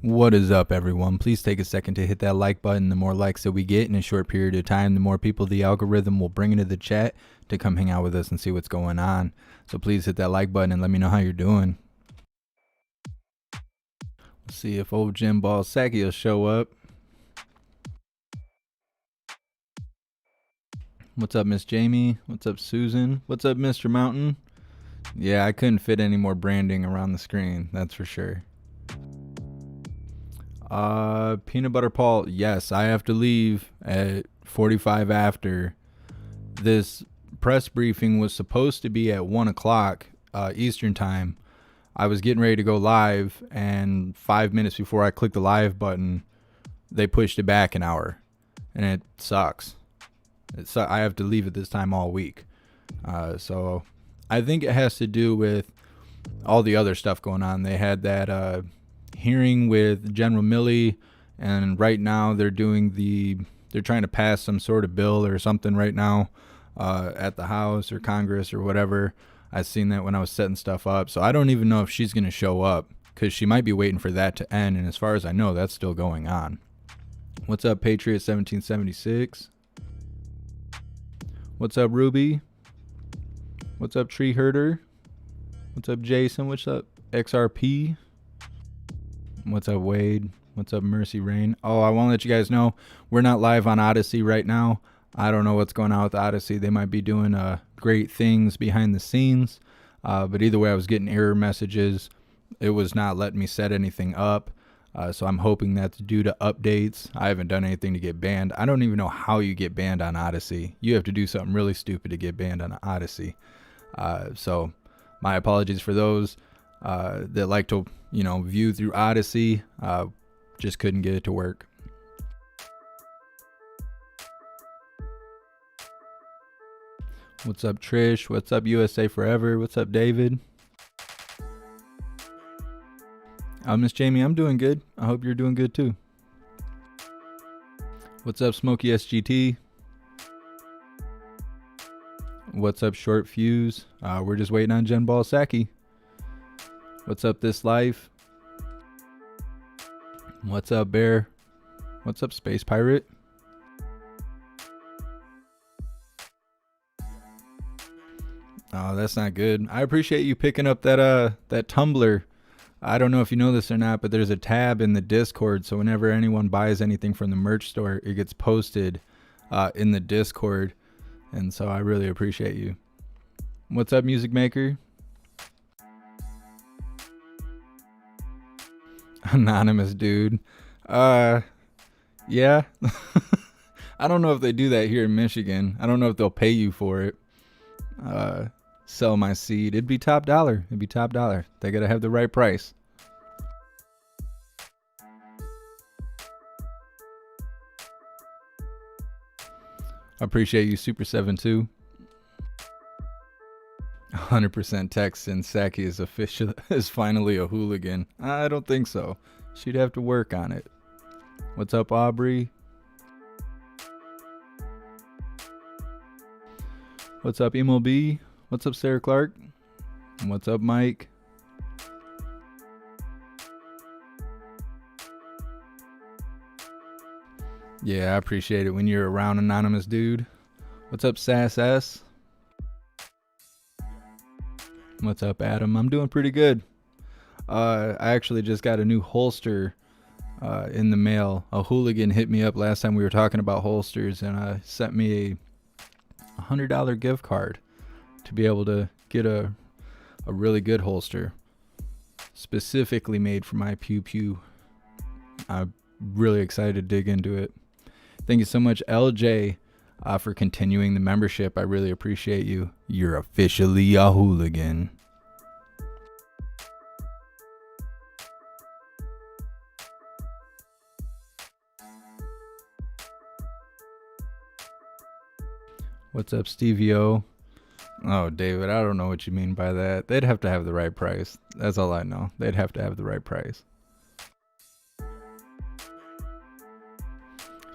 What is up, everyone? Please take a second to hit that like button. The more likes that we get in a short period of time, the more people the algorithm will bring into the chat to come hang out with us and see what's going on. So please hit that like button and let me know how you're doing. Let's see if old Jen Psaki will show up. What's up, Miss Jamie? What's up, Susan? What's up, Mr. Mountain? Yeah, I couldn't fit any more branding around the screen, that's for sure. Peanut Butter Paul, yes, I have to leave at 45 after. This press briefing was supposed to be at 1 o'clock Eastern time. I was getting ready to go live, and 5 minutes before I clicked the live button, they pushed it back an hour, and it sucks. I have to leave at this time all week. So I think it has to do with all the other stuff going on. They had that hearing with General Milley, and right now they're trying to pass some sort of bill or something right now at the House or Congress or whatever. I seen that when I was setting stuff up, so I don't even know if she's going to show up because she might be waiting for that to end, and as far as I know, that's still going on. What's up, Patriot 1776? What's up, Ruby? What's up, Tree Herder? What's up, Jason? What's up, XRP? What's up, Wade? What's up, Mercy Rain? Oh, I want to let you guys know we're not live on Odyssey right now. I don't know what's going on with Odyssey. They might be doing great things behind the scenes. But either way, I was getting error messages. It was not letting me set anything up. So I'm hoping that's due to updates. I haven't done anything to get banned. I don't even know how you get banned on Odyssey. You have to do something really stupid to get banned on Odyssey. So my apologies for those that like to, view through Odyssey. Just couldn't get it to work. What's up, Trish? What's up, USA Forever? What's up, David? Miss Jamie, I'm doing good. I hope you're doing good too. What's up, Smokey SGT? What's up, Short Fuse? We're just waiting on Jen Psaki. What's up, This Life? What's up, Bear? What's up, Space Pirate? Oh, that's not good. I appreciate you picking up that tumbler. I don't know if you know this or not, but there's a tab in the Discord, so whenever anyone buys anything from the merch store, it gets posted in the Discord, and so I really appreciate you. What's up, Music Maker? Anonymous dude. Yeah. I don't know if they do that here in Michigan. I don't know if they'll pay you for it. Sell my seed. It'd be top dollar. They gotta have the right price. I appreciate you, Super 72. 100% text and Psaki is finally a hooligan. I don't think so. She'd have to work on it. What's up, Aubrey? What's up, Emo B? What's up, Sarah Clark? What's up, Mike? Yeah, I appreciate it when you're around, anonymous dude. What's up, Sass S? What's up, Adam? I'm doing pretty good. I actually just got a new holster in the mail. A hooligan hit me up last time we were talking about holsters and sent me a $100 gift card to be able to get a really good holster specifically made for my pew pew. I'm really excited to dig into it. Thank you so much, LJ, for continuing the membership. I really appreciate you. You're officially a hooligan. What's up, Stevie O? Oh, David, I don't know what you mean by that. They'd have to have the right price. That's all I know. They'd have to have the right price.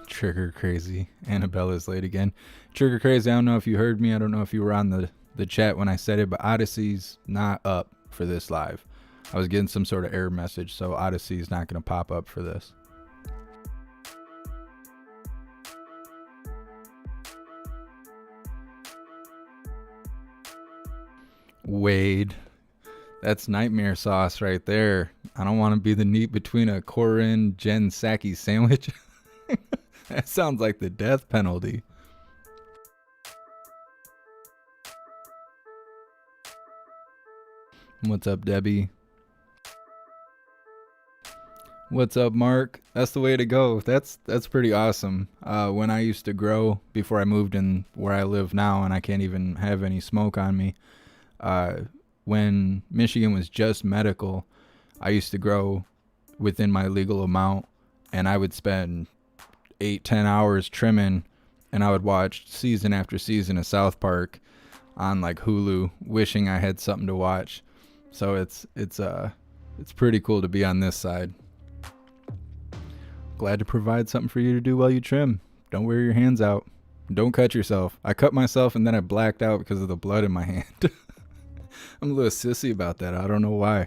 Trigger Crazy. Annabella's late again. Trigger Crazy, I don't know if you heard me. I don't know if you were on the chat when I said it, but Odyssey's not up for this live. I was getting some sort of error message, so Odyssey is not going to pop up for this. Wade. That's nightmare sauce right there. I don't want to be the meat between a Corinne Jen Psaki sandwich. That sounds like the death penalty. What's up, Debbie? What's up, Mark? That's the way to go. That's pretty awesome. When I used to grow, before I moved in where I live now, and I can't even have any smoke on me, when Michigan was just medical, I used to grow within my legal amount, and I would spend 8-10 hours trimming, and I would watch season after season of South Park on like Hulu, wishing I had something to watch. So it's pretty cool to be on this side. Glad to provide something for you to do while you trim. Don't wear your hands out. Don't cut yourself. I cut myself and then I blacked out because of the blood in my hand. I'm a little sissy about that. I don't know why.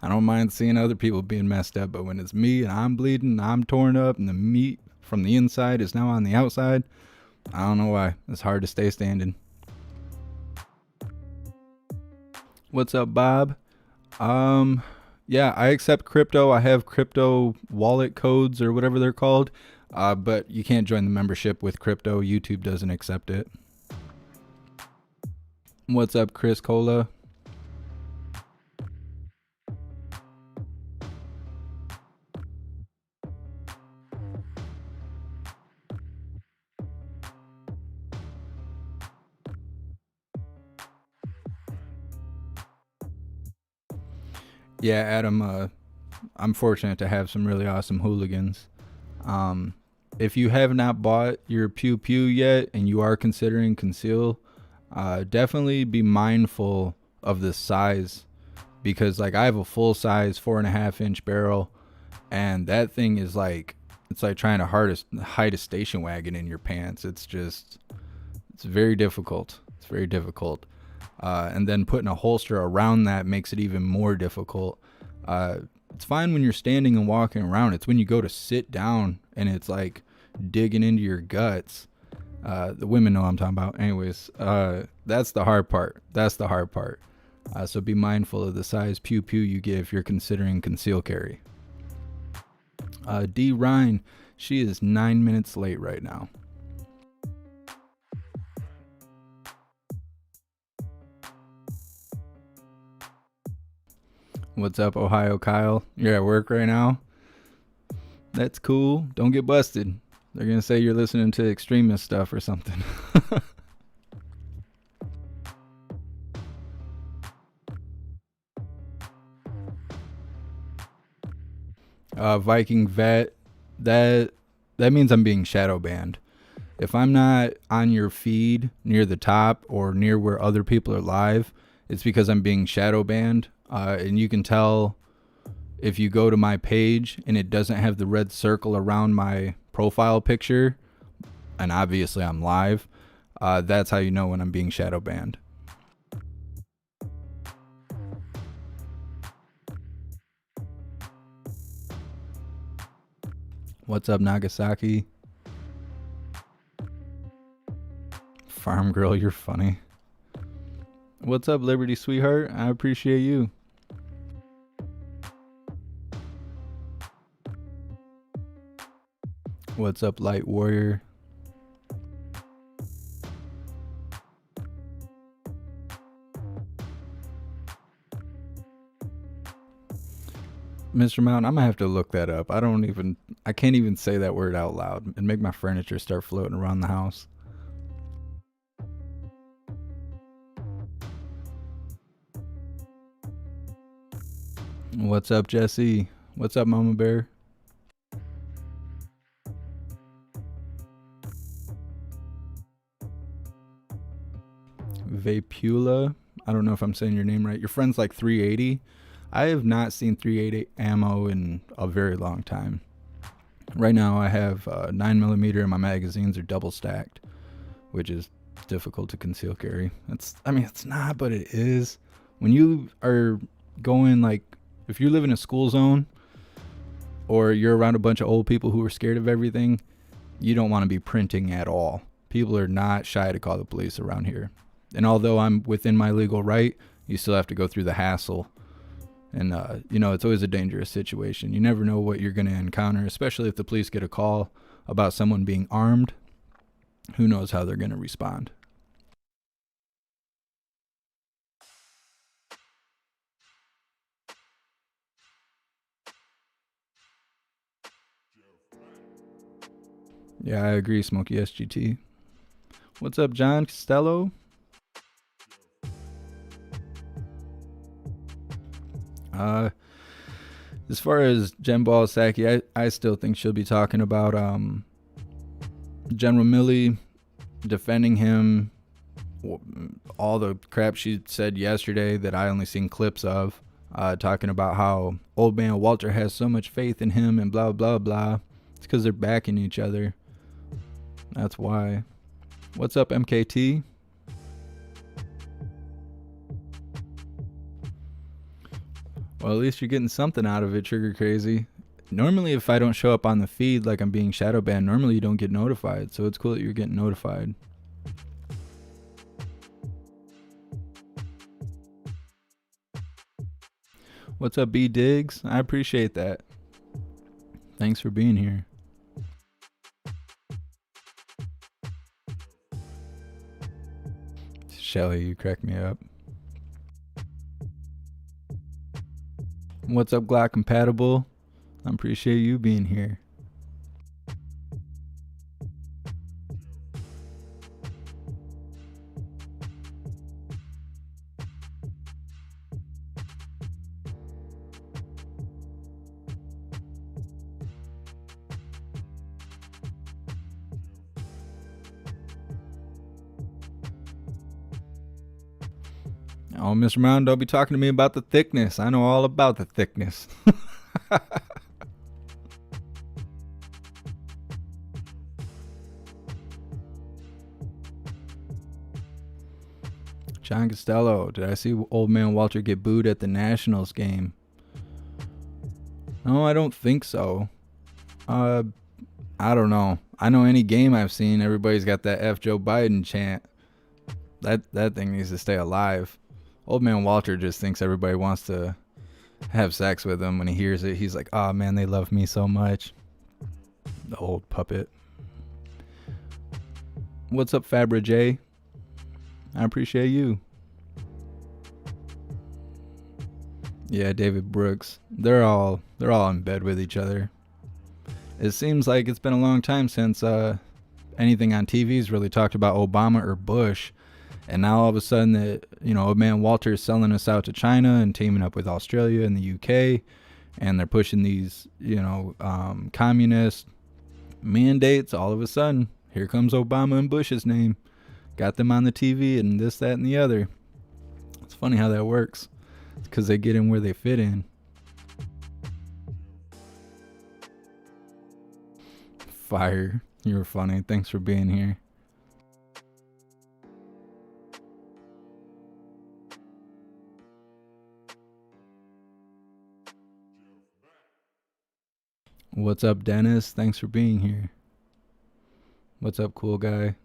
I don't mind seeing other people being messed up, but when it's me and I'm bleeding, I'm torn up, and the meat from the inside is now on the outside, I don't know why. It's hard to stay standing. What's up, Bob? Yeah, I accept crypto. I have crypto wallet codes or whatever they're called, but you can't join the membership with crypto. YouTube doesn't accept it. What's up, Chris Cola? Yeah, Adam, I'm fortunate to have some really awesome hooligans. If you have not bought your Pew Pew yet and you are considering conceal, definitely be mindful of the size, because like I have a full size 4.5-inch barrel, and that thing is like, it's like trying to hide a station wagon in your pants. It's very difficult. It's very difficult. And then putting a holster around that makes it even more difficult. It's fine when you're standing and walking around. It's when you go to sit down and it's like digging into your guts. The women know what I'm talking about. Anyways, that's the hard part. So be mindful of the size pew pew you get if you're considering conceal carry. D. Ryan, she is 9 minutes late right now. What's up, Ohio Kyle? You're at work right now? That's cool. Don't get busted. They're going to say you're listening to extremist stuff or something. Viking vet, that means I'm being shadow banned. If I'm not on your feed near the top or near where other people are live, it's because I'm being shadow banned. And you can tell if you go to my page and it doesn't have the red circle around my profile picture, and obviously I'm live, that's how you know when I'm being shadow banned. What's up, Nagasaki? Farm girl, you're funny. What's up, Liberty sweetheart? I appreciate you. What's up, Light Warrior? Mr. Mountain, I'm gonna have to look that up. I can't even say that word out loud and make my furniture start floating around the house. What's up, Jesse? What's up, Mama Bear? Vapula. I don't know if I'm saying your name right. Your friend's like 380. I have not seen 380 ammo in a very long time. Right now I have 9mm and my magazines are double stacked, which is difficult to conceal carry. It's not, but it is. When you are going like, if you live in a school zone or you're around a bunch of old people who are scared of everything, you don't want to be printing at all. People are not shy to call the police around here. And although I'm within my legal right, you still have to go through the hassle. And, it's always a dangerous situation. You never know what you're going to encounter, especially if the police get a call about someone being armed. Who knows how they're going to respond. Yeah, I agree, Smokey SGT. What's up, John Costello? As far as Jen Psaki, I still think she'll be talking about General Milley, defending him, all the crap she said yesterday that I only seen clips of, talking about how old man Walter has so much faith in him and blah, blah, blah. It's because they're backing each other. That's why. What's up, MKT? Well, at least you're getting something out of it, Trigger Crazy. Normally, if I don't show up on the feed like I'm being shadow banned, normally you don't get notified. So it's cool that you're getting notified. What's up, B Diggs? I appreciate that. Thanks for being here. Shelly, you crack me up. What's up, Glock Compatible? I appreciate you being here. Oh, Mr. Mountain, don't be talking to me about the thickness. I know all about the thickness. John Costello, did I see old man Walter get booed at the Nationals game? No, I don't think so. I don't know. I know any game I've seen, everybody's got that F Joe Biden chant. That thing needs to stay alive. Old man Walter just thinks everybody wants to have sex with him. When he hears it, he's like, oh man, they love me so much. The old puppet. What's up, Fabra J? I appreciate you. Yeah, David Brooks. They're all in bed with each other. It seems like it's been a long time since anything on TV's really talked about Obama or Bush. And now all of a sudden that, old man Walter is selling us out to China and teaming up with Australia and the UK. And they're pushing these, communist mandates. All of a sudden, here comes Obama and Bush's name. Got them on the TV and this, that, and the other. It's funny how that works. It's because they get in where they fit in. Fire. You were funny. Thanks for being here. What's up, Dennis? Thanks for being here. What's up, cool guy?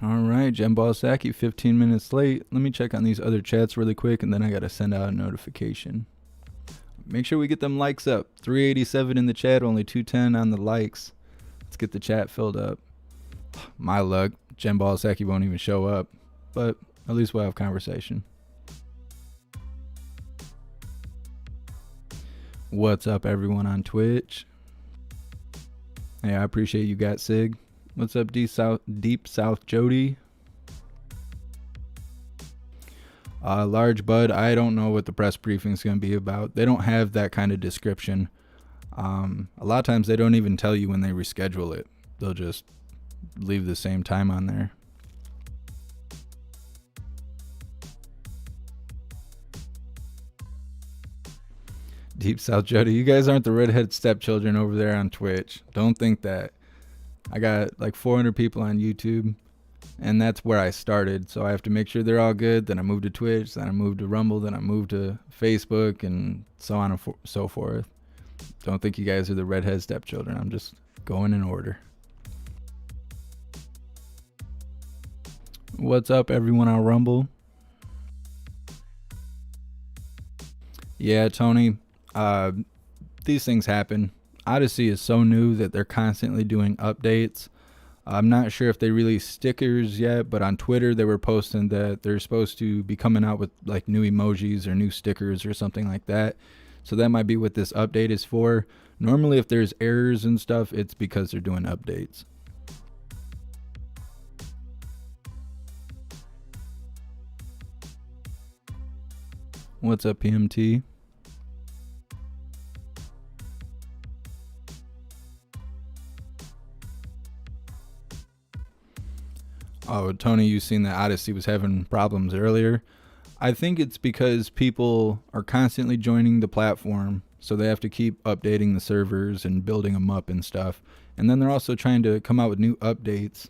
All right, Jen Psaki, 15 minutes late. Let me check on these other chats really quick, and then I got to send out a notification. Make sure we get them likes up. 387 in the chat, only 210 on the likes. Let's get the chat filled up. My luck, Jen Psaki won't even show up, but at least we'll have conversation. What's up, everyone on Twitch? Hey, I appreciate you, Got Sig. What's up, Deep South Jody? Large Bud, I don't know what the press briefing is going to be about. They don't have that kind of description. A lot of times they don't even tell you when they reschedule it. They'll just leave the same time on there. Deep South Jody, you guys aren't the redhead stepchildren over there on Twitch. Don't think that. I got like 400 people on YouTube. And that's where I started. So I have to make sure they're all good. Then I moved to Twitch. Then I moved to Rumble. Then I moved to Facebook, and so on and so forth. Don't think you guys are the redhead stepchildren. I'm just going in order. What's up, everyone on Rumble? Yeah, Tony. These things happen. Odyssey is so new that they're constantly doing updates. I'm not sure if they released stickers yet, but on Twitter they were posting that they're supposed to be coming out with like new emojis or new stickers or something like that. So that might be what this update is for. Normally if there's errors and stuff, it's because they're doing updates. What's up, PMT? Oh, Tony, you seen that Odyssey was having problems earlier. I think it's because people are constantly joining the platform, so they have to keep updating the servers and building them up and stuff. And then they're also trying to come out with new updates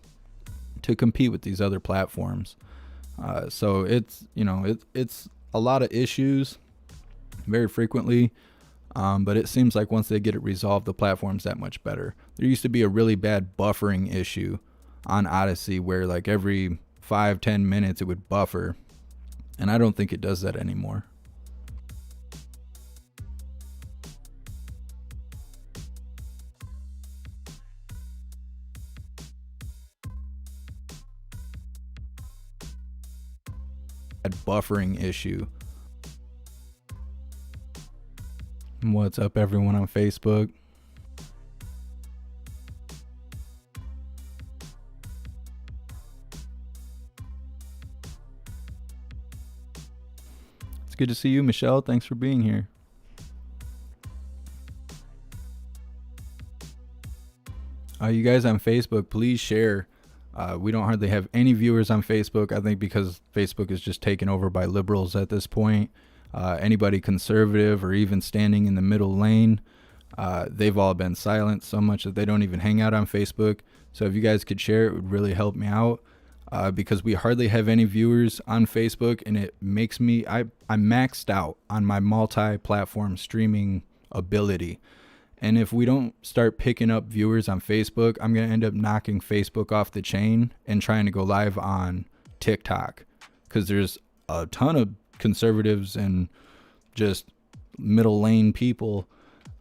to compete with these other platforms. So it's it's a lot of issues very frequently. But it seems like once they get it resolved, the platform's that much better. There used to be a really bad buffering issue on Odyssey where like every 5-10 minutes it would buffer, and I don't think it does that anymore. That buffering issue. What's up, everyone on Facebook? It's good to see you, Michelle. Thanks for being here. You guys on Facebook, please share. We don't hardly have any viewers on Facebook, I think because Facebook is just taken over by liberals at this point. Anybody conservative or even standing in the middle lane, they've all been silent so much that they don't even hang out on Facebook. So if you guys could share, it would really help me out, because we hardly have any viewers on Facebook, and it makes me, I'm maxed out on my multi-platform streaming ability. And if we don't start picking up viewers on Facebook, I'm going to end up knocking Facebook off the chain and trying to go live on TikTok, because there's a ton of conservatives and just middle lane people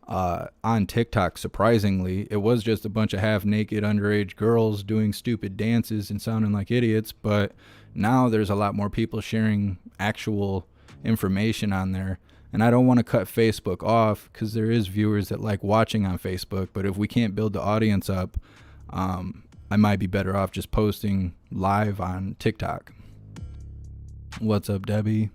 on TikTok. Surprisingly, it was just a bunch of half naked underage girls doing stupid dances and sounding like idiots, but now there's a lot more people sharing actual information on there. And I don't want to cut Facebook off because there is viewers that like watching on Facebook, but if we can't build the audience up, I might be better off just posting live on TikTok. What's up, Debbie?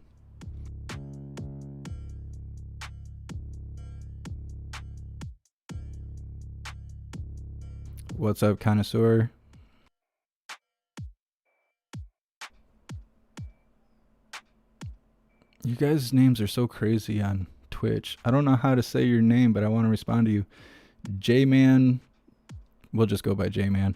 What's up, Connoisseur? You guys' names are so crazy on Twitch. I don't know how to say your name, but I want to respond to you. J-Man. We'll just go by J-Man.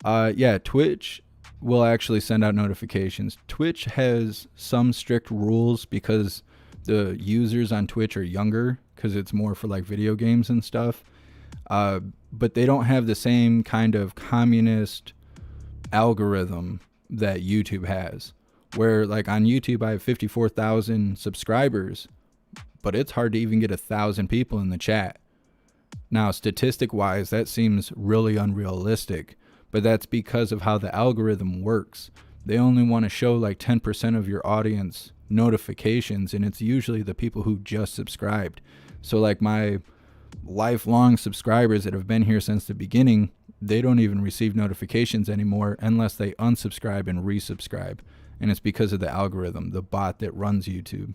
Yeah, Twitch will actually send out notifications. Twitch has some strict rules because the users on Twitch are younger, because it's more for like video games and stuff. But they don't have the same kind of communist algorithm that YouTube has, where like on YouTube I have 54,000 subscribers, but it's hard to even get 1,000 people in the chat. Now, statistic wise, that seems really unrealistic, but that's because of how the algorithm works. They only want to show like 10% of your audience notifications, and it's usually the people who just subscribed. So like my lifelong subscribers that have been here since the beginning, they don't even receive notifications anymore unless they unsubscribe and resubscribe. And it's because of the algorithm, the bot that runs YouTube.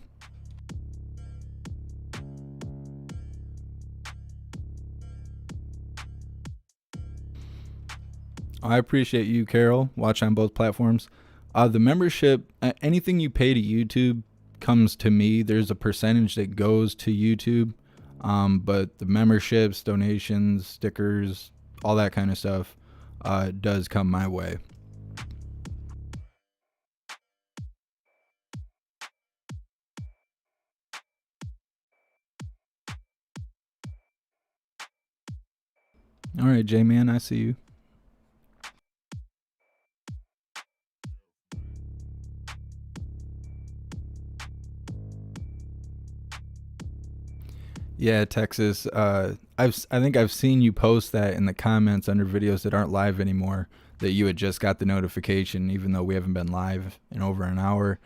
I appreciate you, Carol. Watch on both platforms. The membership, anything you pay to YouTube comes to me. There's a percentage that goes to YouTube. But the memberships, donations, stickers, all that kind of stuff does come my way. All right, J-Man, I see you. Yeah, Texas. I think I've seen you post that in the comments under videos that aren't live anymore, that you had just got the notification, even though we haven't been live in over an hour.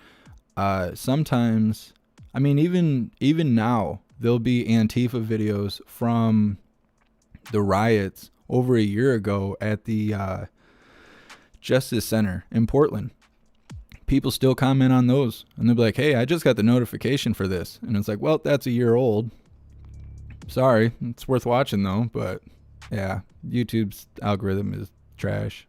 Sometimes, I mean, even now, there'll be Antifa videos from the riots over a year ago at the Justice Center in Portland. People still comment on those, and they'll be like, "Hey, I just got the notification for this," and it's like, "Well, that's a year old. Sorry, it's worth watching though." But yeah, YouTube's algorithm is trash.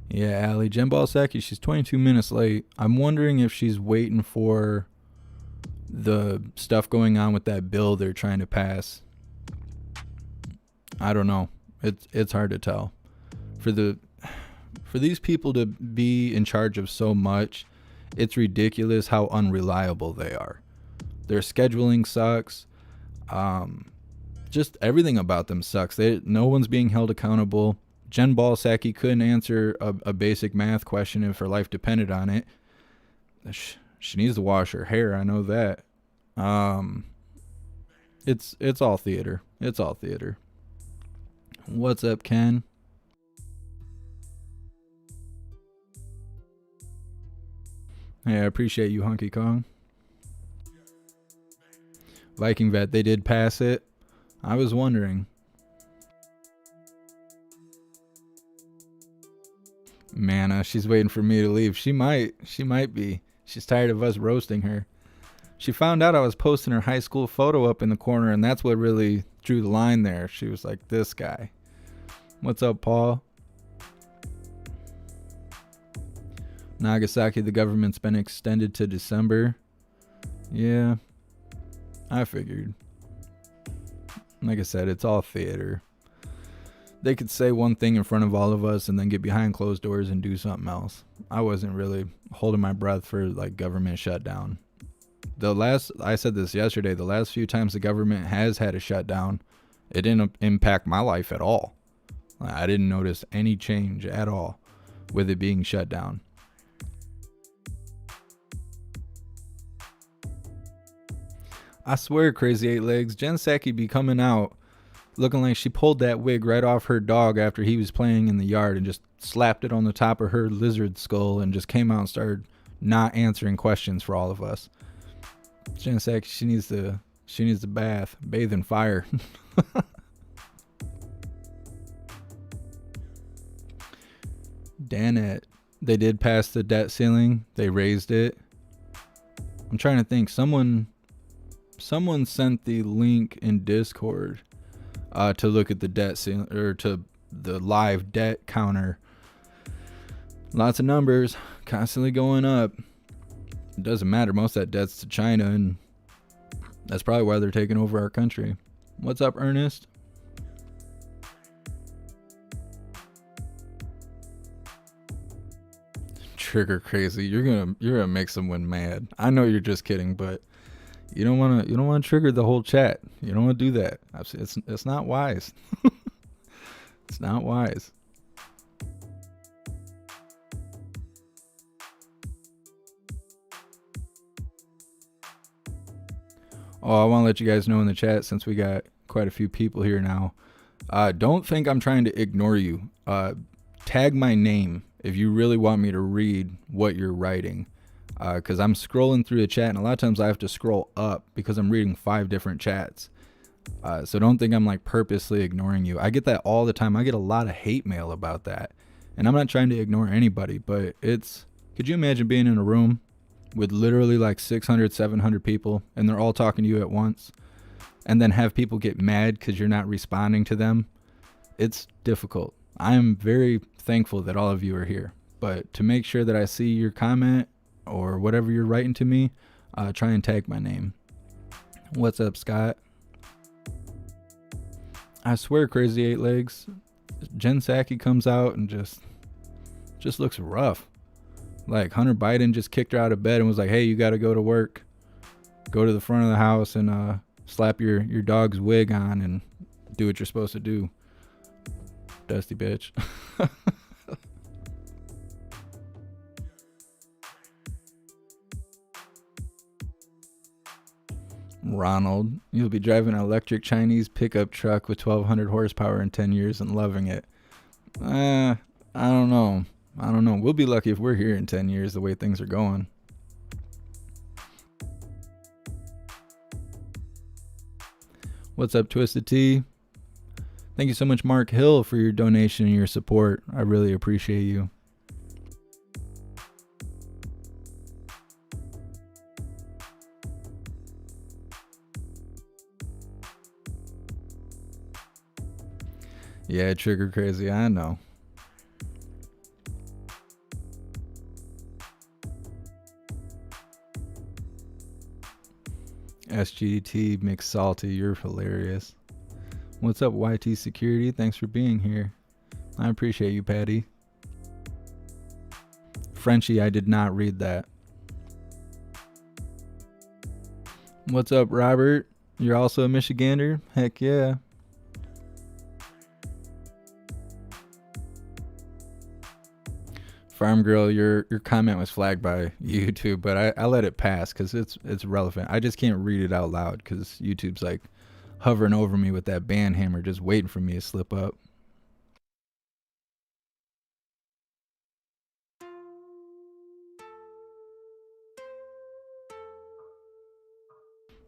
Yeah, Allie, Jen Psaki, she's 22 minutes late. I'm wondering if she's waiting for the stuff going on with that bill they're trying to pass. I don't know. It's hard to tell. For these people to be in charge of so much, it's ridiculous how unreliable they are. Their scheduling sucks. Just everything about them sucks. No one's being held accountable. Jen Psaki couldn't answer a basic math question if her life depended on it. She needs to wash her hair. I know that. It's all theater. It's all theater. What's up, Ken? Hey, I appreciate you, Hunky Kong. Viking Vet, they did pass it. I was wondering. Mana, she's waiting for me to leave. She might be. She's tired of us roasting her. She found out I was posting her high school photo up in the corner, and that's what really drew the line there. She was like, this guy. What's up, Paul? Nagasaki, the government's been extended to December. Yeah, I figured. Like I said, it's all theater. They could say one thing in front of all of us and then get behind closed doors and do something else. I wasn't really holding my breath for like government shutdown. I said this yesterday, the last few times the government has had a shutdown, it didn't impact my life at all. I didn't notice any change at all with it being shut down. I swear, Crazy Eight Legs, Jen Psaki be coming out looking like she pulled that wig right off her dog after he was playing in the yard and just slapped it on the top of her lizard skull and just came out and started not answering questions for all of us. Jen Psaki, she needs to bathe in fire. Danette, they did pass the debt ceiling. They raised it. I'm trying to think. Someone sent the link in Discord to look at the debt ceiling, or to the live debt counter. Lots of numbers constantly going up. It doesn't matter. Most of that debt's to China, and that's probably why they're taking over our country. What's up, Ernest? Trigger Crazy, you're gonna make someone mad. I know you're just kidding, but you don't want to trigger the whole chat. You don't want to do that. It's not wise. It's not wise. Oh, I want to let you guys know in the chat, since we got quite a few people here now. Don't think I'm trying to ignore you. Tag my name if you really want me to read what you're writing. Because I'm scrolling through the chat, and a lot of times I have to scroll up because I'm reading 5 different chats. So don't think I'm like purposely ignoring you. I get that all the time. I get a lot of hate mail about that. And I'm not trying to ignore anybody, but could you imagine being in a room with literally like 600, 700 people, and they're all talking to you at once, and then have people get mad because you're not responding to them? It's difficult. I am very thankful that all of you are here. But to make sure that I see your comment or whatever you're writing to me, try and tag my name. What's up, Scott? I swear, Crazy Eight Legs, Jen Psaki comes out and just looks rough. Like Hunter Biden just kicked her out of bed and was like, hey, you got to go to work. Go to the front of the house and slap your dog's wig on and do what you're supposed to do. Dusty bitch. Ronald, you'll be driving an electric Chinese pickup truck with 1,200 horsepower in 10 years and loving it. I don't know. We'll be lucky if we're here in 10 years the way things are going. What's up, Twisted Tea? Thank you so much, Mark Hill, for your donation and your support. I really appreciate you. Yeah, trigger crazy, I know. SGT mixed salty, you're hilarious. What's up, YT Security? Thanks for being here. I appreciate you, Patty. Frenchie, I did not read that. What's up, Robert? You're also a Michigander? Heck yeah. Farm Girl, your comment was flagged by YouTube, but I let it pass because it's relevant. I just can't read it out loud because YouTube's like hovering over me with that ban hammer, just waiting for me to slip up.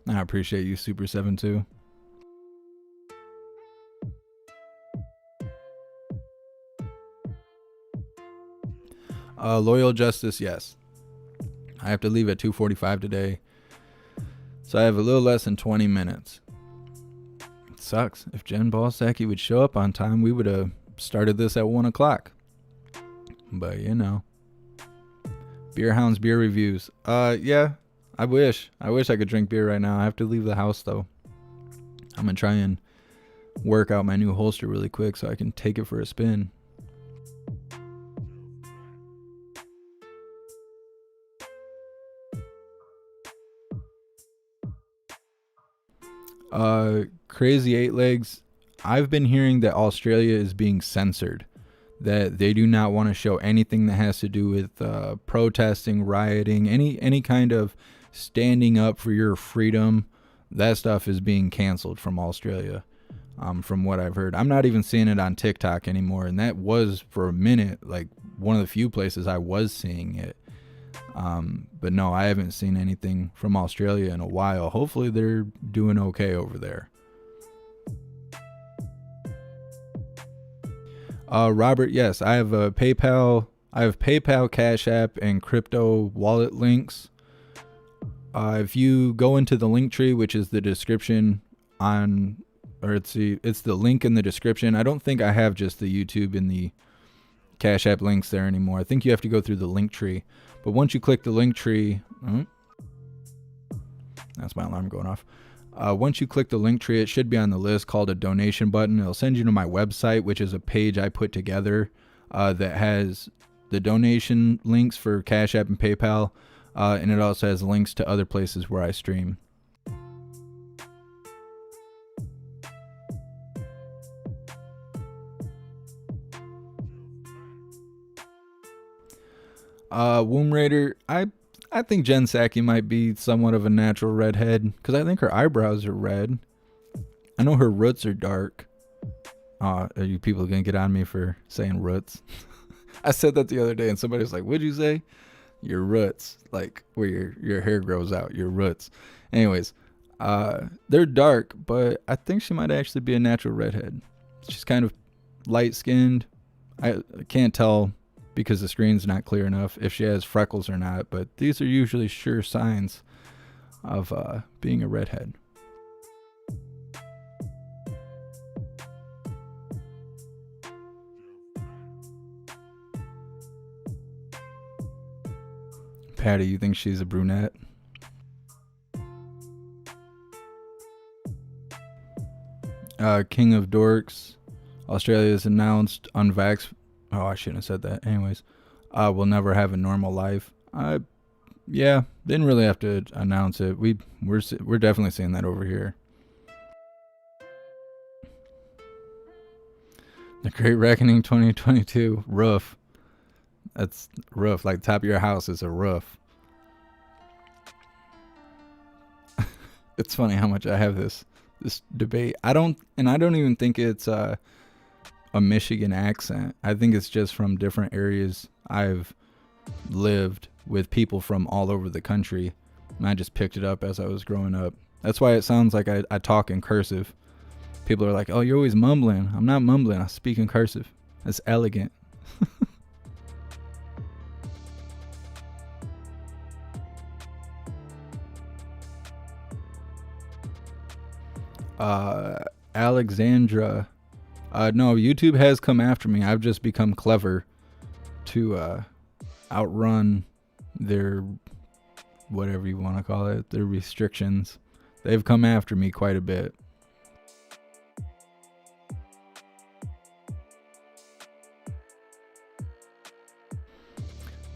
I appreciate you, Super 72. Loyal Justice, yes. I have to leave at 2:45 today, so I have a little less than 20 minutes. It sucks. If Jen Psaki would show up on time, we would have started this at 1 o'clock. But, you know. Beer Hounds beer reviews. Yeah, I wish I could drink beer right now. I have to leave the house, though. I'm going to try and work out my new holster really quick so I can take it for a spin. Crazy Eight Legs. I've been hearing that Australia is being censored, that they do not want to show anything that has to do with protesting, rioting, any kind of standing up for your freedom. That stuff is being canceled from Australia, from what I've heard. I'm not even seeing it on TikTok anymore, and that was for a minute like one of the few places I was seeing it. But no, I haven't seen anything from Australia in a while. Hopefully they're doing okay over there. Robert, yes, I have a PayPal. I have PayPal, Cash App, and crypto wallet links. If you go into the link tree, which is the description it's the link in the description. I don't think I have just the YouTube and the Cash App links there anymore. I think you have to go through the link tree. But once you click the link tree, that's my alarm going off. Once you click the link tree, it should be on the list called a donation button. It'll send you to my website, which is a page I put together that has the donation links for Cash App and PayPal, and it also has links to other places where I stream. Womb Raider, I think Jen Psaki might be somewhat of a natural redhead because I think her eyebrows are red. I know her roots are dark. Are you people gonna get on me for saying roots? I said that the other day and somebody was like, "What'd you say?" Your roots, like where your hair grows out, your roots. Anyways, they're dark, but I think she might actually be a natural redhead. She's kind of light skinned. I can't tell because the screen's not clear enough if she has freckles or not, but these are usually sure signs of being a redhead. Patty, you think she's a brunette? King of Dorks. Australia has announced unvax. Oh, I shouldn't have said that. Anyways, will never have a normal life. Yeah, didn't really have to announce it. We're definitely seeing that over here. The Great Reckoning 2022 roof. That's roof. Like the top of your house is a roof. It's funny how much I have this debate. I don't even think it's a Michigan accent. I think it's just from different areas I've lived with people from all over the country. And I just picked it up as I was growing up. That's why it sounds like I talk in cursive. People are like, oh, you're always mumbling. I'm not mumbling. I speak in cursive. That's elegant. Alexandra. No, YouTube has come after me. I've just become clever to outrun their, whatever you want to call it, their restrictions. They've come after me quite a bit.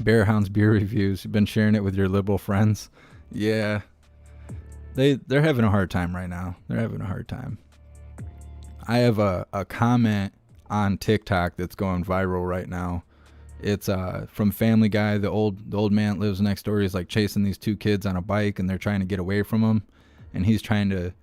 Bearhound's beer reviews. You've been sharing it with your liberal friends. Yeah. They're having a hard time right now. They're having a hard time. I have a comment on TikTok that's going viral right now. It's from Family Guy. The old man that lives next door. He's like chasing these two kids on a bike, and they're trying to get away from him, and he's trying to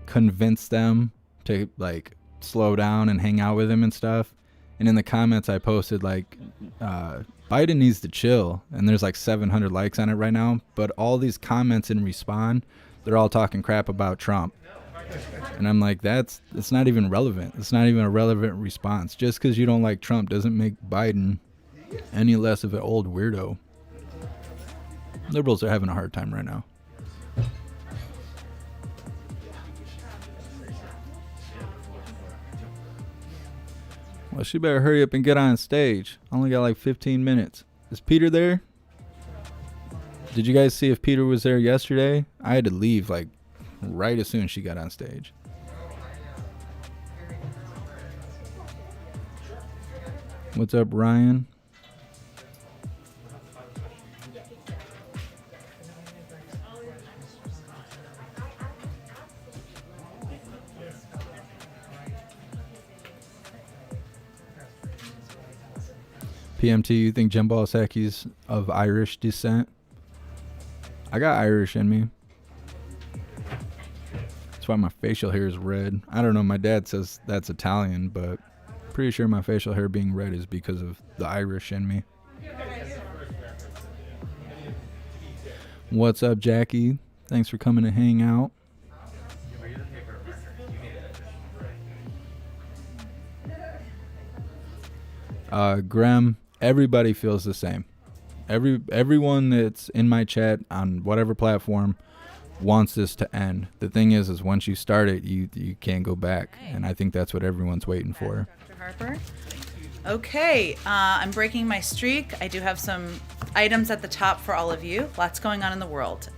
convince them to like slow down and hang out with him and stuff. And in the comments I posted like Biden needs to chill, and there's like 700 likes on it right now, but all these comments in respawn, they're all talking crap about Trump. And I'm like, it's not even relevant. It's not even a relevant response. Just because you don't like Trump doesn't make Biden any less of an old weirdo. Liberals are having a hard time right now. Well, she better hurry up and get on stage. I only got like 15 minutes. Is Peter there? Did you guys see if Peter was there yesterday? I had to leave like right as soon as she got on stage. What's up, Ryan? PMT, you think Jen Psaki's of Irish descent? I got Irish in me. That's why my facial hair is red. I don't know, my dad says that's Italian, but pretty sure my facial hair being red is because of the Irish in me. What's up, Jackie? Thanks for coming to hang out. Graham, everybody feels the same. Everyone that's in my chat on whatever platform wants this to end. The thing is once you start it, you can't go back. And I think that's what everyone's waiting for. Dr. Harper. Okay, I'm breaking my streak. I do have some items at the top for all of you. Lots going on in the world.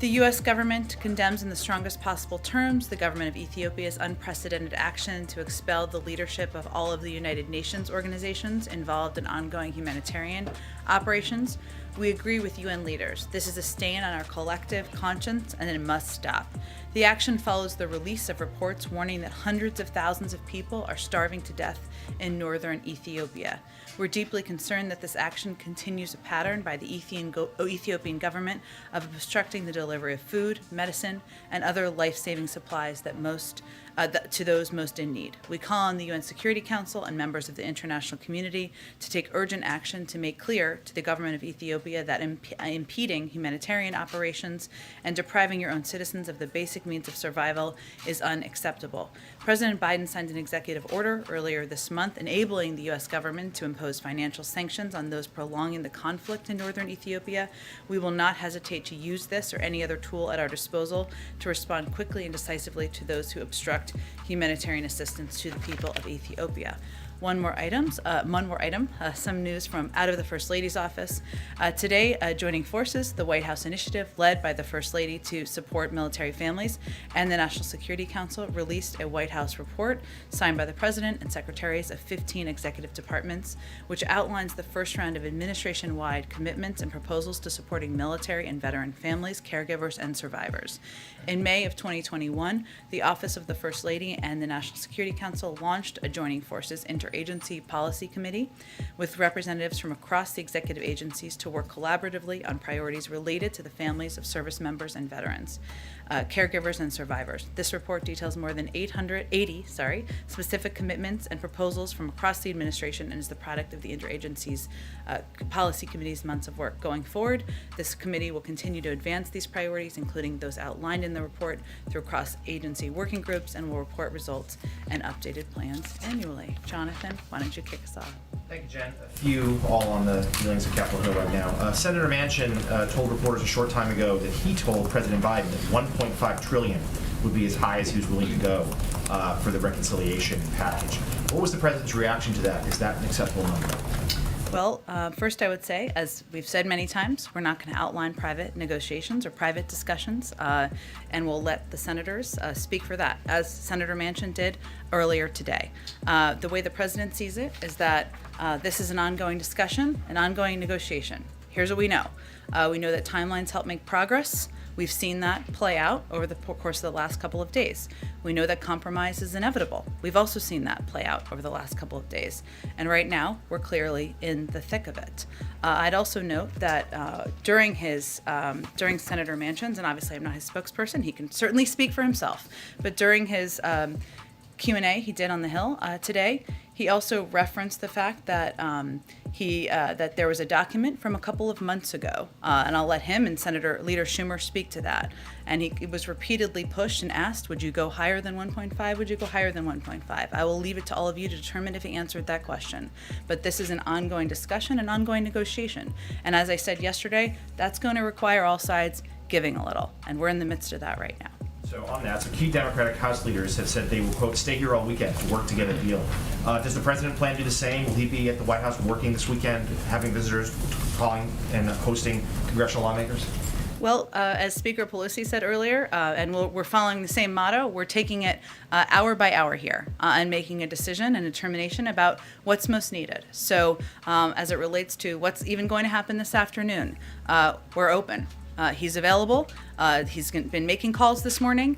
The U.S. government condemns in the strongest possible terms the government of Ethiopia's unprecedented action to expel the leadership of all of the United Nations organizations involved in ongoing humanitarian operations. We agree with UN leaders. This is a stain on our collective conscience, and it must stop. The action follows the release of reports warning that hundreds of thousands of people are starving to death in northern Ethiopia. We're deeply concerned that this action continues a pattern by the Ethiopian government of obstructing the delivery of food, medicine, and other life-saving supplies to those most in need. We call on the UN Security Council and members of the international community to take urgent action to make clear to the government of Ethiopia that impeding humanitarian operations and depriving your own citizens of the basic means of survival is unacceptable. President Biden signed an executive order earlier this month enabling the U.S. government to impose financial sanctions on those prolonging the conflict in northern Ethiopia. We will not hesitate to use this or any other tool at our disposal to respond quickly and decisively to those who obstruct humanitarian assistance to the people of Ethiopia. One more item, some news from out of the First Lady's office. Today, joining forces, the White House initiative led by the First Lady to support military families and the National Security Council released a White House report signed by the President and secretaries of 15 executive departments, which outlines the first round of administration-wide commitments and proposals to supporting military and veteran families, caregivers, and survivors. In May of 2021, the Office of the First Lady and the National Security Council launched a Joining Forces Interagency Policy Committee with representatives from across the executive agencies to work collaboratively on priorities related to the families of service members and veterans, caregivers, and survivors. This report details more than 80 specific commitments and proposals from across the administration and is the product of the Interagency's Policy Committee's months of work. Going forward, this committee will continue to advance these priorities, including those outlined in the report, through cross-agency working groups, and will report results and updated plans annually. Jonathan, why don't you kick us off? Thank you, Jen. A few all on the dealings of Capitol Hill right now. Senator Manchin told reporters a short time ago that he told President Biden that $1.5 trillion would be as high as he was willing to go for the reconciliation package. What was the president's reaction to that? Is that an acceptable number? Well, first I would say, as we've said many times, we're not going to outline private negotiations or private discussions, and we'll let the senators speak for that, as Senator Manchin did earlier today. The way the president sees it is that this is an ongoing discussion, an ongoing negotiation. Here's what we know. We know that timelines help make progress. We've seen that play out over the course of the last couple of days. We know that compromise is inevitable. We've also seen that play out over the last couple of days. And right now, we're clearly in the thick of it. I'd also note that during Senator Manchin's, and obviously I'm not his spokesperson, he can certainly speak for himself, but during his Q&A he did on the Hill today, he also referenced the fact that that there was a document from a couple of months ago, and I'll let him and Senator Leader Schumer speak to that. And he was repeatedly pushed and asked, would you go higher than 1.5? Would you go higher than 1.5? I will leave it to all of you to determine if he answered that question. But this is an ongoing discussion, an ongoing negotiation. And as I said yesterday, that's going to require all sides giving a little. And we're in the midst of that right now. So on that, key Democratic House leaders have said they will, quote, stay here all weekend to work to get a deal. Does the president plan to do the same? Will he be at the White House working this weekend, having visitors, calling and hosting congressional lawmakers? Well, as Speaker Pelosi said earlier, and we're following the same motto, we're taking it hour by hour here and making a decision and determination about what's most needed. So as it relates to what's even going to happen this afternoon, we're open. He's available. He's been making calls this morning.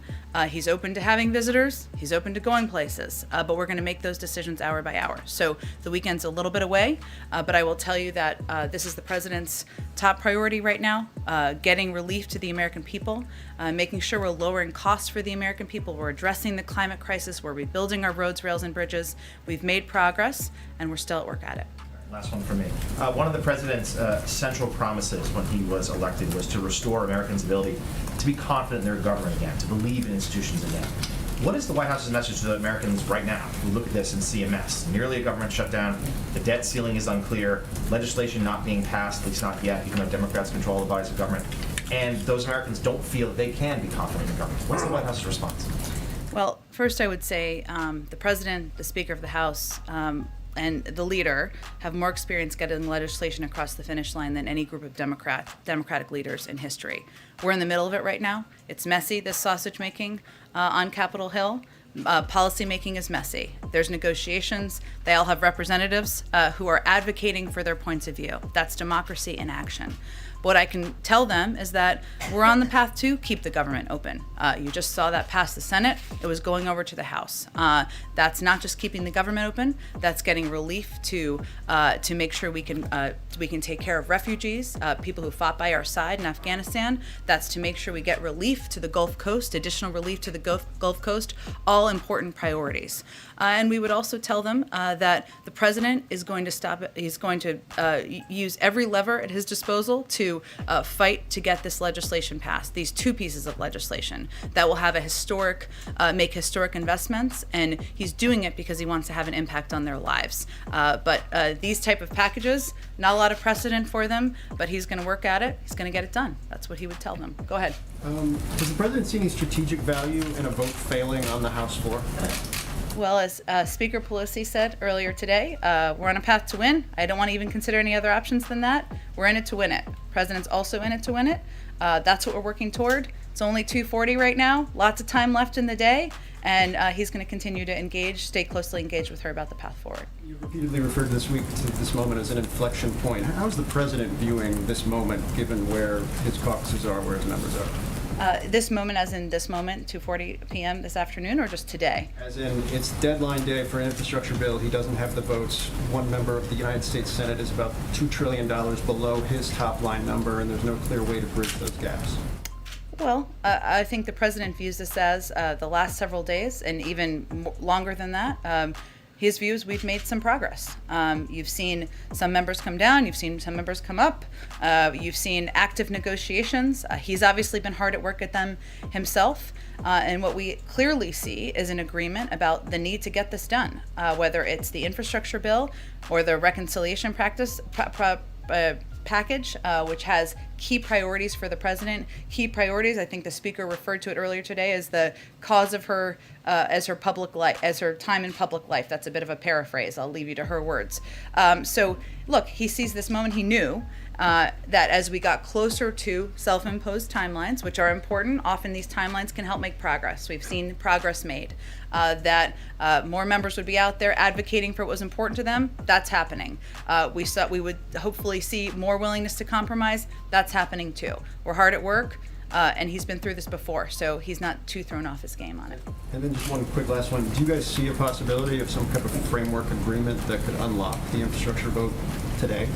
He's open to having visitors. He's open to going places. But we're going to make those decisions hour by hour. So the weekend's a little bit away, but I will tell you that this is the president's top priority right now, getting relief to the American people, making sure we're lowering costs for the American people. We're addressing the climate crisis. We're rebuilding our roads, rails, and bridges. We've made progress, and we're still at work at it. Last one for me. One of the president's central promises when he was elected was to restore Americans' ability to be confident in their government again, to believe in institutions again. What is the White House's message to the Americans right now who look at this and see a mess? Nearly a government shutdown, the debt ceiling is unclear, legislation not being passed, at least not yet, even though Democrats control the bodies of government, and those Americans don't feel that they can be confident in government. What's the White House's response? Well, first I would say the president, the Speaker of the House, and the leader have more experience getting legislation across the finish line than any group of Democratic leaders in history. We're in the middle of it right now. It's messy, this sausage making on Capitol Hill. Policy making is messy. There's negotiations. They all have representatives who are advocating for their points of view. That's democracy in action. What I can tell them is that we're on the path to keep the government open. You just saw that pass the Senate. It was going over to the House. That's not just keeping the government open. That's getting relief to make sure we can take care of refugees, people who fought by our side in Afghanistan. That's to make sure we get relief to the Gulf Coast, additional relief to the Gulf Coast. All important priorities. And we would also tell them that the president is going to stop it. He's going to use every lever at his disposal to fight to get this legislation passed. These two pieces of legislation that will have make historic investments, and he's doing it because he wants to have an impact on their lives. But these type of packages, not a lot of precedent for them, but he's going to work at it. He's going to get it done. That's what he would tell them. Go ahead. Does the president see any strategic value in a vote failing on the House floor? Well, as Speaker Pelosi said earlier today, we're on a path to win. I don't want to even consider any other options than that. We're in it to win it. President's also in it to win it. That's what we're working toward. It's only 2:40 right now. Lots of time left in the day, and he's going to continue to stay closely engaged with her about the path forward. You repeatedly referred this week to this moment as an inflection point. How is the president viewing this moment, given where his caucuses are, where his members are? This moment, as in this moment, 2:40 p.m. this afternoon, or just today? As in, it's deadline day for an infrastructure bill. He doesn't have the votes. One member of the United States Senate is about $2 trillion below his top line number, and there's no clear way to bridge those gaps. Well, I think the president views this as the last several days, and even longer than that. His views, we've made some progress. You've seen some members come down, you've seen some members come up, you've seen active negotiations. He's obviously been hard at work at them himself, and what we clearly see is an agreement about the need to get this done, whether it's the infrastructure bill or the reconciliation package, which has key priorities for the president. Key priorities, I think the speaker referred to it earlier today as the cause of her, as her public life, as her time in public life. That's a bit of a paraphrase. I'll leave you to her words. So look, he sees this moment. He knew that as we got closer to self-imposed timelines, which are important, often these timelines can help make progress. We've seen progress made. That more members would be out there advocating for what was important to them. That's happening. We would hopefully see more willingness to compromise. That's happening too. We're hard at work, and he's been through this before, so he's not too thrown off his game on it. And then just one quick last one. Do you guys see a possibility of some type of framework agreement that could unlock the infrastructure vote today?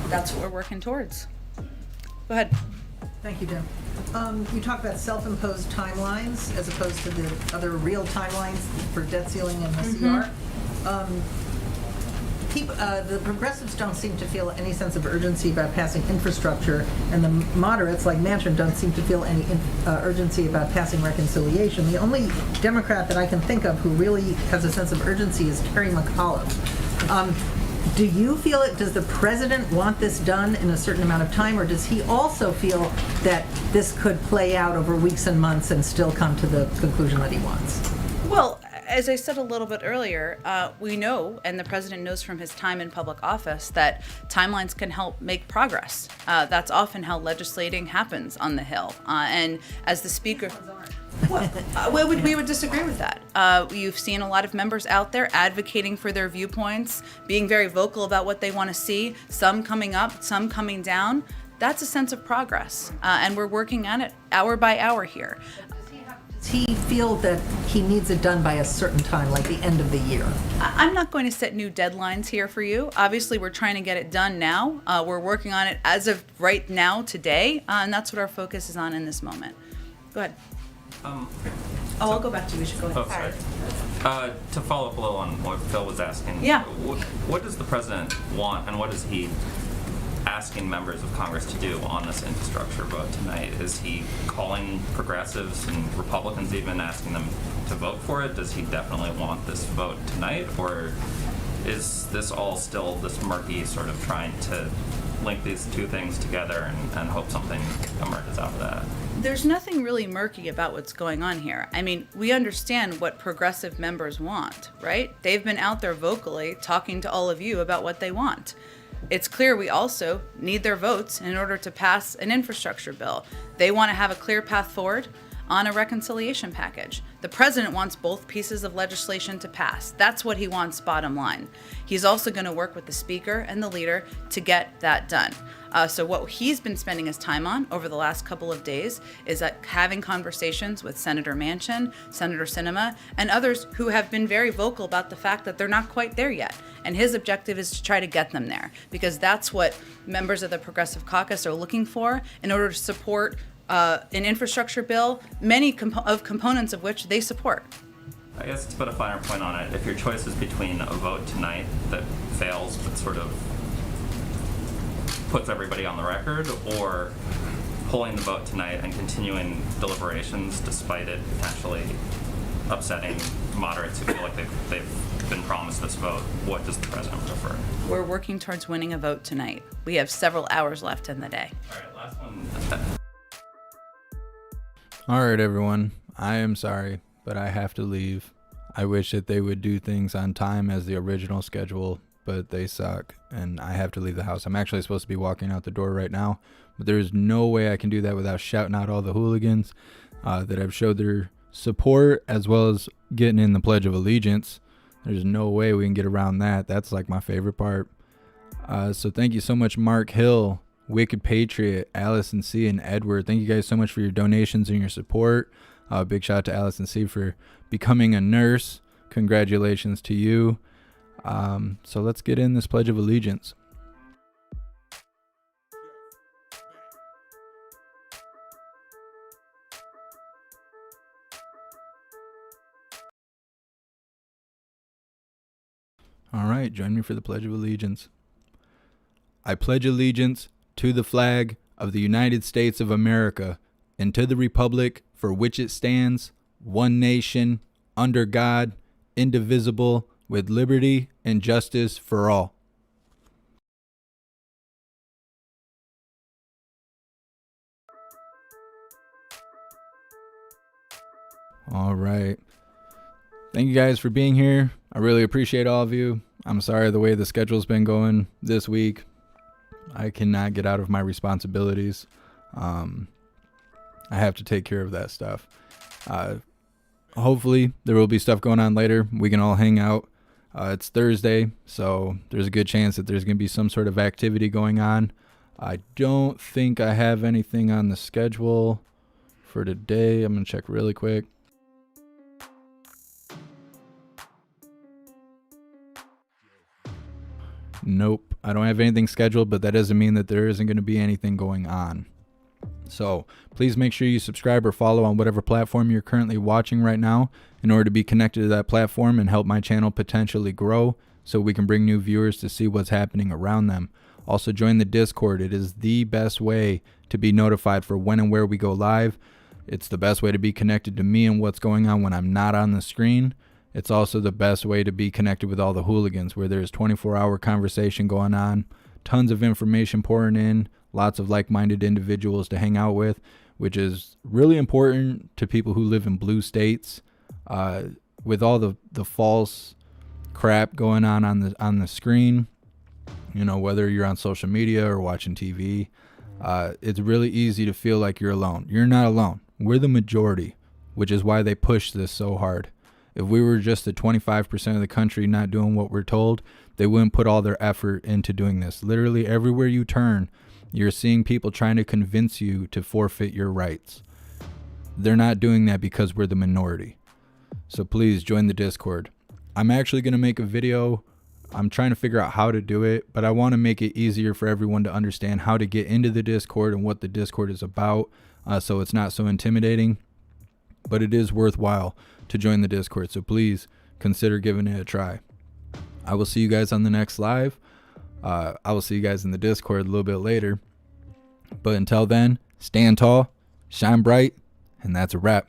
That's what we're working towards. Go ahead. Thank you, Jen. You talk about self-imposed timelines as opposed to the other real timelines for debt ceiling and the CR. The progressives don't seem to feel any sense of urgency about passing infrastructure, and the moderates, like Manchin, don't seem to feel any urgency about passing reconciliation. The only Democrat that I can think of who really has a sense of urgency is Terry McAuliffe. Do you feel it? Does the president want this done in a certain amount of time, or does he also feel that this could play out over weeks and months and still come to the conclusion that he wants? Well, as I said a little bit earlier, we know, and the president knows from his time in public office, that timelines can help make progress. That's often how legislating happens on the Hill. And as the speaker... Well, we would disagree with that. You've seen a lot of members out there advocating for their viewpoints, being very vocal about what they want to see, some coming up, some coming down. That's a sense of progress, and we're working on it hour by hour here. Does he feel that he needs it done by a certain time, like the end of the year? I'm not going to set new deadlines here for you. Obviously, we're trying to get it done now. We're working on it as of right now, today, and that's what our focus is on in this moment. Go ahead. I'll go back to you. We should go ahead. Oh, sorry. To follow up a little on what Phil was asking. Yeah. What does the president want, and what is he asking members of Congress to do on this infrastructure vote tonight? Is he calling progressives and Republicans even, asking them to vote for it? Does he definitely want this vote tonight, or is this all still this murky sort of trying to link these two things together and hope something emerges out of that? There's nothing really murky about what's going on here. I mean, we understand what progressive members want, right? They've been out there vocally talking to all of you about what they want. It's clear we also need their votes in order to pass an infrastructure bill. They want to have a clear path forward on a reconciliation package. The president wants both pieces of legislation to pass. That's what he wants, bottom line. He's also going to work with the speaker and the leader to get that done. So what he's been spending his time on over the last couple of days is having conversations with Senator Manchin, Senator Sinema, and others who have been very vocal about the fact that they're not quite there yet. And his objective is to try to get them there, because that's what members of the Progressive Caucus are looking for in order to support an infrastructure bill, many components of which they support. I guess to put a finer point on it, if your choice is between a vote tonight that fails but sort of puts everybody on the record, or pulling the vote tonight and continuing deliberations despite it potentially upsetting moderates who feel like they've been promised this vote, what does the president prefer? We're working towards winning a vote tonight. We have several hours left in the day. All right, last one. All right, everyone. I am sorry, but I have to leave. I wish that they would do things on time as the original schedule, but they suck, and I have to leave the house. I'm actually supposed to be walking out the door right now, but there's no way I can do that without shouting out all the hooligans that have showed their support, as well as getting in the Pledge of Allegiance. There's no way we can get around that. That's like my favorite part. So thank you so much, Mark Hill, Wicked Patriot, Allison C., and Edward. Thank you guys so much for your donations and your support. Big shout out to Allison C. for becoming a nurse. Congratulations to you. So let's get in this Pledge of Allegiance. All right, join me for the Pledge of Allegiance. I pledge allegiance to the flag of the United States of America and to the republic for which it stands, one nation, under God, indivisible, with liberty and justice for all. All right. Thank you guys for being here. I really appreciate all of you. I'm sorry the way the schedule's been going this week. I cannot get out of my responsibilities. I have to take care of that stuff. Hopefully there will be stuff going on later. We can all hang out. It's Thursday, so there's a good chance that there's going to be some sort of activity going on. I don't think I have anything on the schedule for today. I'm going to check really quick. Nope, I don't have anything scheduled, but that doesn't mean that there isn't going to be anything going on. So please make sure you subscribe or follow on whatever platform you're currently watching right now in order to be connected to that platform and help my channel potentially grow so we can bring new viewers to see what's happening around them. Also join the Discord. It is the best way to be notified for when and where we go live. It's the best way to be connected to me and what's going on when I'm not on the screen. It's also the best way to be connected with all the hooligans, where there's 24-hour conversation going on, tons of information pouring in, lots of like-minded individuals to hang out with, which is really important to people who live in blue states. With all the false crap going on the screen, you know, whether you're on social media or watching TV, it's really easy to feel like you're alone. You're not alone. We're the majority, which is why they push this so hard. If we were just the 25% of the country not doing what we're told, they wouldn't put all their effort into doing this. Literally everywhere you turn, you're seeing people trying to convince you to forfeit your rights. They're not doing that because we're the minority. So please join the Discord. I'm actually going to make a video. I'm trying to figure out how to do it, but I want to make it easier for everyone to understand how to get into the Discord and what the Discord is about, so it's not so intimidating. But it is worthwhile to join the Discord, so please consider giving it a try. I will see you guys on the next live. I will see you guys in the Discord a little bit later. But until then, stand tall, shine bright, and that's a wrap.